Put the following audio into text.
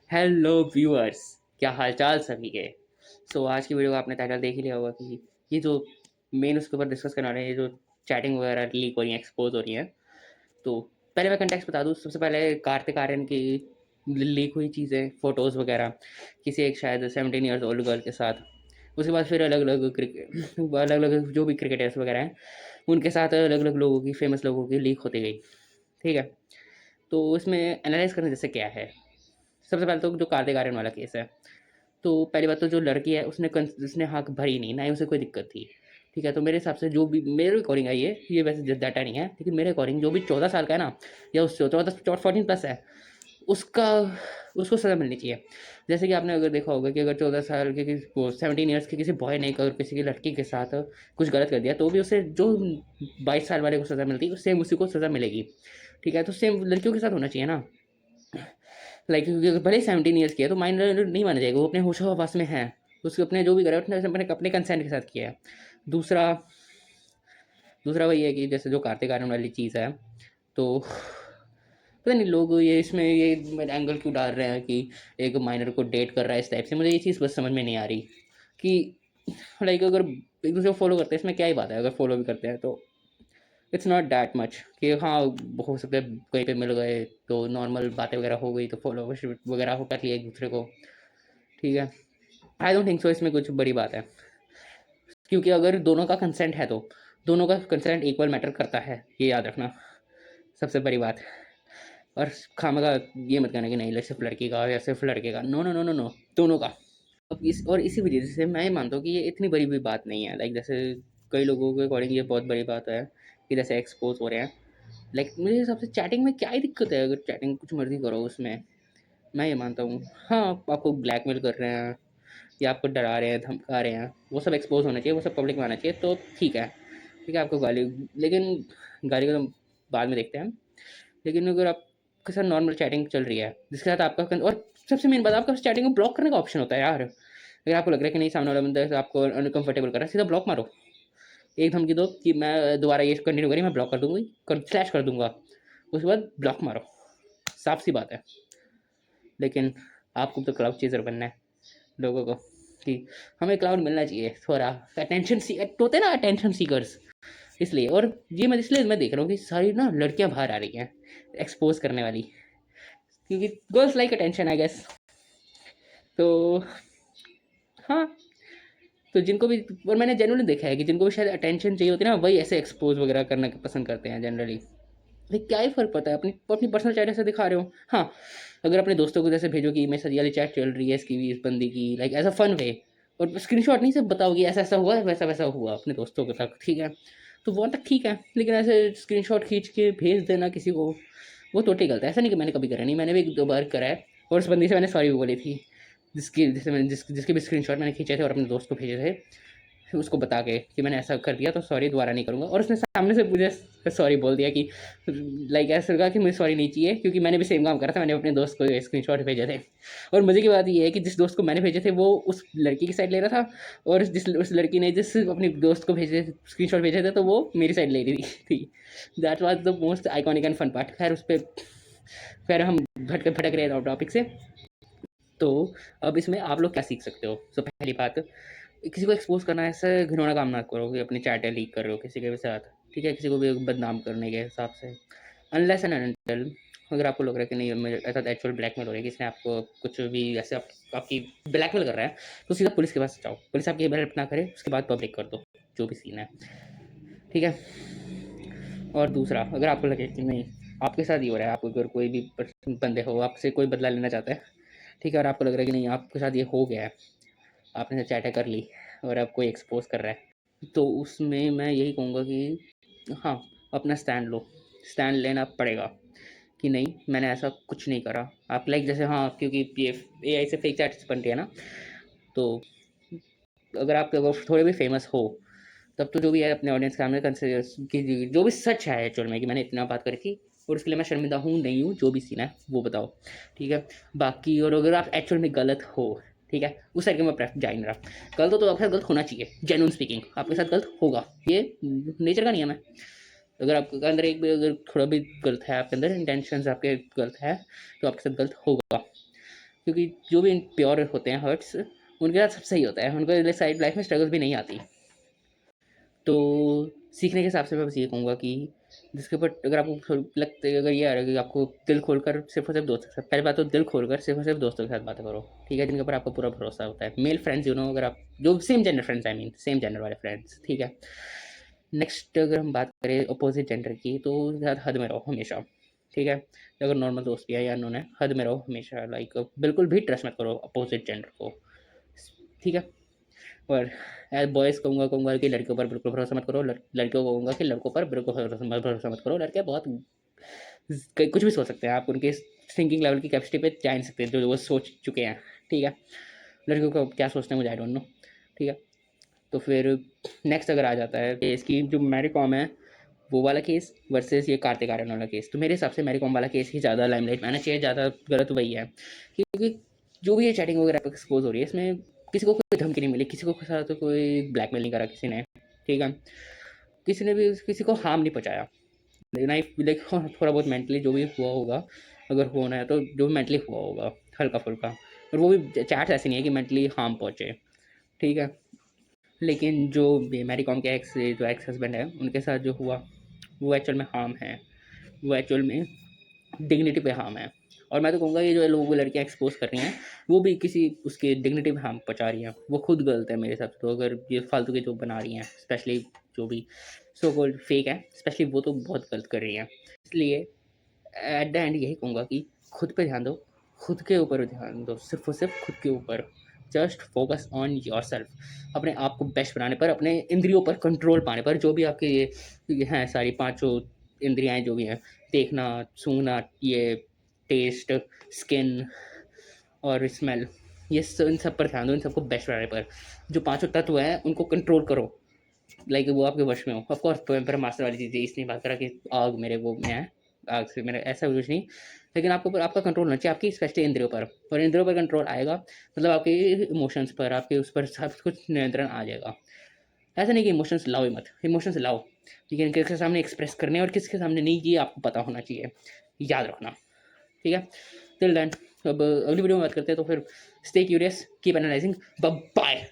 Hello viewers, क्या हालचाल सभी के। आज की वीडियो का आपने टाइटल देख ही लिया होगा कि ये जो मेन उसके ऊपर डिस्कस करना है, ये जो चैटिंग वगैरह लीक हो रही है, एक्सपोज हो रही है। तो पहले मैं कंटेक्स्ट बता दूँ। सबसे पहले कार्तिक आर्यन की लीक हुई चीज़ें, फ़ोटोज़ वगैरह किसी एक शायद 17 ईयर्स ओल्ड गर्ल के साथ। उसके बाद फिर अलग अलग क्रिकेट अलग अलग जो भी क्रिकेटर्स वगैरह हैं उनके साथ अलग अलग लोगों की, फेमस लोगों की लीक होती गई। ठीक है। तो इसमें एनालाइज करने जैसे क्या है। सबसे पहले तो जो कार्तिक आर्यन वाला केस है, तो पहली बात तो जो लड़की है उसने हक भरी नहीं, ना ही उसे कोई दिक्कत थी। ठीक है। तो मेरे हिसाब से जो भी मेरे अकॉर्डिंग है, ये वैसे डाटा नहीं है, लेकिन मेरे अकॉर्डिंग जो भी 14 साल का है ना, या उससे 14+ है, उसका उसको सज़ा मिलनी चाहिए। जैसे कि आपने अगर देखा होगा कि अगर 14 साल के वो 17 ईयर्स के किसी बॉय ने अगर किसी की लड़की के साथ कुछ गलत कर दिया, तो भी उसे जो 22 साल वाले को सज़ा मिलती है, सेम उसी को सज़ा मिलेगी। ठीक है। तो सेम लड़कियों के साथ होना चाहिए ना। लाइक भले ही 17 ईयर्स की है तो माइनर नहीं माना जाएगा, वो अपने होशो हवास में है। उसके अपने जो भी करे उसने अपने अपने कंसेंट के साथ किया है। दूसरा दूसरा वही है कि जैसे जो कार्तिक आर्यन वाली चीज़ है, तो पता नहीं लोग ये इसमें ये एंगल क्यों डाल रहे हैं कि एक माइनर को डेट कर रहा है इस टाइप से। मुझे ये चीज़ बस समझ में नहीं आ रही कि लाइक अगर एक दूसरे को फॉलो करते हैं इसमें क्या ही बात है। अगर फॉलो भी करते हैं तो इट्स नॉट दैट मच कि हाँ, हो सकता है कहीं पे मिल गए तो नॉर्मल बातें वगैरह हो गई, तो फॉलोवरशिप वगैरह हो कर लिया एक दूसरे को। ठीक है। आई डोंट थिंक सो इसमें कुछ बड़ी बात है, क्योंकि अगर दोनों का कंसेंट है तो दोनों का कंसेंट इक्वल मैटर करता है, ये याद रखना सबसे बड़ी बात। और खामखा ये मत कहना कि नहीं सिर्फ लड़की का या सिर्फ लड़के का। No no no no no, दोनों का। अब इसी वजह से मैं ये मानता हूँ कि ये इतनी बड़ी भी बात नहीं है। लाइक जैसे कई लोगों के अकॉर्डिंग ये बहुत बड़ी बात है कि जैसे एक्सपोज हो रहे हैं। लाइक मेरे हिसाब से चैटिंग में क्या ही दिक्कत है, अगर चैटिंग कुछ मर्जी करो उसमें। मैं ये मानता हूँ हाँ, आपको ब्लैकमेल कर रहे हैं या आपको डरा रहे हैं, धमका रहे हैं, वो सब एक्सपोज होना चाहिए, वो सब पब्लिक में आना चाहिए, तो ठीक है। ठीक है, आपको गाली, लेकिन गाली को तो बाद में देखते हैं। लेकिन अगर आपके साथ नॉर्मल चैटिंग चल रही है जिसके साथ और सबसे मेन बात, आपका चैटिंग को ब्लॉक करने का ऑप्शन होता है यार। अगर आपको लग रहा है कि नहीं सामने वाला बंदा आपको अनकंफर्टेबल कर रहा है, सीधा ब्लॉक मारो। एक धमकी दो कि मैं दोबारा ये कंटिन्यू करी मैं ब्लॉक कर दूंगी, स्लैश कर दूंगा, उसके बाद ब्लॉक मारो। साफ सी बात है। लेकिन आपको तो क्लाउड चेजर बनना है लोगों को, कि हमें क्लाउड मिलना चाहिए थोड़ा, अटेंशन सी होते हैं ना, अटेंशन सीकर्स। इसलिए, और ये मैं इसलिए मैं देख रहा हूँ कि सारी ना लड़कियां बाहर आ रही हैं एक्सपोज करने वाली, क्योंकि girls like attention I guess. तो हाँ, तो जिनको भी, और मैंने जनरली देखा है कि जिनको भी शायद अटेंशन चाहिए होती है ना, वही ऐसे एक्सपोज वगैरह करना पसंद करते हैं जनरली। भाई क्या ही फ़र्क पड़ता है, अपनी अपनी पर्सनल चैट ऐसे दिखा रहे हो। हाँ, अगर अपने दोस्तों को जैसे भेजो कि मैं सर ये वाली चैट चल रही है इसकी भी, इस बंदी की, like as a fun way, और स्क्रीनशॉट नहीं सिर्फ बताओ कि ऐसा ऐसा हुआ वैसा वैसा हुआ अपने दोस्तों के साथ, ठीक है। तो वो तक ठीक है, लेकिन ऐसे स्क्रीनशॉट खींच के भेज देना किसी को, वो टोटली गलत है। ऐसा नहीं कि मैंने कभी करा नहीं, मैंने भी 1-2 बार करा है, और उस बंदी से मैंने सॉरी भी बोली थी, जिसके भी स्क्रीनशॉट मैंने खींचे थे और अपने दोस्त को भेजे थे, फिर उसको बता के कि मैंने ऐसा कर दिया तो सॉरी, दोबारा नहीं करूँगा। और उसने सामने से मुझे सॉरी बोल दिया कि लाइक ऐसा कहा कि मुझे सॉरी नहीं चाहिए, क्योंकि मैंने भी सेम काम करा था, मैंने अपने दोस्त को स्क्रीनशॉट भेजे थे। और मज़े की बात ये है कि जिस दोस्त को मैंने भेजे थे वो उस लड़की की साइड ले रहा था, और उस लड़की ने जिस अपने दोस्त को भेजे स्क्रीनशॉट भेजे थे तो वो मेरी साइड ले रही थी। That was the most iconic and fun part. खैर उस पर खैर हम भटक रहे हैं टॉपिक से। तो अब इसमें आप लोग क्या सीख सकते हो। तो पहली बात, किसी को एक्सपोज करना ऐसा घिनौना काम ना करो कि अपनी चैटें लीक कर रहे हो किसी के भी साथ। ठीक है, किसी को भी बदनाम करने के हिसाब से, अनलेस एंड अनटिल अगर आपको लग रहा है कि नहीं मेरे ऐसा एक्चुअल ब्लैकमेल हो रहा है, किसने आपको कुछ भी ऐसे आपकी ब्लैकमेल कर रहा है, तो सीधा पुलिस के पास जाओ। पुलिस आपकी हेल्प ना करे उसके बाद पब्लिक कर दो जो भी सीन है। ठीक है। और दूसरा, अगर आपको लगे कि नहीं आपके साथ ही हो रहा है, आपको अगर कोई भी बंदे हो आपसे कोई बदला लेना चाहता है, ठीक है, और आपको लग रहा है कि नहीं आपके साथ ये हो गया है, आपने चैटें कर ली और अब कोई एक्सपोज कर रहा है, तो उसमें मैं यही कहूँगा कि हाँ, अपना स्टैंड लो। स्टैंड लेना पड़ेगा कि नहीं मैंने ऐसा कुछ नहीं करा। आप लाइक जैसे हाँ, क्योंकि ये AI से फेक चैट्स बन रही है ना, तो अगर आप अगर थोड़े भी फेमस हो, तब तो जो भी है अपने ऑडियंस के सामने कंसिडर कीजिए जो भी सच है एक्चुअल में, कि मैंने इतना बात करी थी और उसके लिए मैं शर्मिंदा हूँ नहीं हूँ, जो भी सीन है वो बताओ। ठीक है। बाकी और अगर आप एक्चुअल में गलत हो, ठीक है, उस साइड के मैं प्रेफर जा ही नहीं रहा। गलत हो तो आपके साथ गलत होना चाहिए, जेन्युइन स्पीकिंग आपके साथ गलत होगा, ये नेचर का नियम है। अगर आपके अंदर एक भी अगर थोड़ा भी गलत है, आपके अंदर इंटेंशन आपके गलत है, तो आपके साथ गलत होगा। क्योंकि जो भी प्योर होते हैं हर्ट्स, उनके साथ सब सही होता है, उनको साइड लाइफ में स्ट्रगल्स भी नहीं आती। तो सीखने के हिसाब से मैं बस ये कहूँगा कि जिसके ऊपर अगर आपको लगता है, अगर ये आ रहा है कि आपको दिल खोलकर सिर्फ और सिर्फ दोस्तों के साथ, पहली बात तो दिल खोलकर सिर्फ और सिर्फ दोस्तों के साथ बातें करो, ठीक है, जिनके ऊपर आपको पूरा भरोसा होता है, मेल फ्रेंड्स अगर आप जो same gender friends, I mean same gender वाले फ्रेंड्स, ठीक है। नेक्स्ट अगर हम बात करें अपोजिट जेंडर की, तो ज़्यादा हद में रहो हमेशा, ठीक है। अगर नॉर्मल दोस्त भी है या उन्होंने, हद में रहो हमेशा, लाइक बिल्कुल भी ट्रस्ट मत करो अपोजिट जेंडर को, ठीक है। और एज बॉयज़ कहूँगा कि लड़कियों पर बिल्कुल भरोसा मत करो, लड़कियों को कहूँगा कि लड़कों पर बिल्कुल भरोसा मत करो। लड़के बहुत कुछ भी सोच सकते हैं, आप उनके थिंकिंग लेवल की कैपेसिटी पे जा नहीं सकते जो वो सोच चुके हैं, ठीक है। लड़कियों को क्या सोचते हैं मुझे आई डोंट नो, ठीक है। तो फिर नेक्स्ट अगर आ जाता है केस की, जो मैरी कॉम है वो वाला केस वर्सेस ये कार्तिक आर्यन वाला केस, तो मेरे हिसाब से मैरी कॉम वाला केस ही ज़्यादा लाइमलाइट में आना चाहिए। ज़्यादा गलत वही है क्योंकि जो भी ये चैटिंग वगैरह पर एक्सपोज हो रही है, इसमें किसी को कोई धमकी नहीं मिली, किसी को साथ तो कोई ब्लैकमेल नहीं करा किसी ने, ठीक है। किसी ने भी किसी को हार्म नहीं पहुँचाया, लेकिन आई लाइक थोड़ा बहुत मेंटली जो भी हुआ होगा, अगर होना है तो जो भी मेंटली हुआ होगा हल्का फुल्का, और वो भी चैट्स ऐसी नहीं है कि मेंटली हार्म पहुँचे, ठीक है। लेकिन जो मैरी कॉम के जो एक्स हस्बैंड है उनके साथ जो हुआ वो एक्चुअल में हार्म है, वो एक्चुअल में डिग्निटी पे हार्म है। और मैं तो कहूँगा ये जो लोगों को लड़कियाँ एक्सपोज कर रही हैं वो भी किसी उसके डिग्निटी पे हार्म पहुँचा रही हैं, वो खुद गलत है मेरे हिसाब से। तो अगर ये फालतू के जो बना रही हैं, स्पेशली जो भी सो कॉल्ड फेक है, स्पेशली वो तो बहुत गलत कर रही हैं। इसलिए एट द एंड यही कहूँगा कि खुद पे ध्यान दो, खुद के ऊपर ध्यान दो, सिर्फ और सिर्फ खुद के ऊपर। Just focus on your self, अपने आप को बेस्ट बनाने पर, अपने इंद्रियों पर कंट्रोल पाने पर। जो भी आपके ये हैं सारी पांचों इंद्रियाएं जो भी हैं, देखना, सूंघना, ये टेस्ट, स्किन और स्मेल, ये इन सब पर ध्यान दो, इन सबको बेस्ट बनाने पर। जो पांचों तत्व हैं उनको कंट्रोल करो, लाइक वो आपके वश में हो। ऑफकोर्स पर मास्टर वाली चीज़ें इसलिए बात करा कि आग मेरे वो में है, आग से मेरा ऐसा कुछ नहीं, लेकिन आपको पर आपका कंट्रोल होना चाहिए आपकी स्पेशली इंद्रियों पर। और इंद्रियों पर कंट्रोल आएगा मतलब आपके इमोशंस पर, आपके उस पर सब कुछ नियंत्रण आ जाएगा। ऐसा नहीं कि इमोशंस लाओ ही मत, इमोशंस लाओ, लेकिन किसके सामने एक्सप्रेस करने और किसके सामने नहीं, ये आपको पता होना चाहिए, याद रखना, ठीक है। टिल देन अब अगली वीडियो में बात करते हैं, तो फिर stay curious, keep analysing, bye.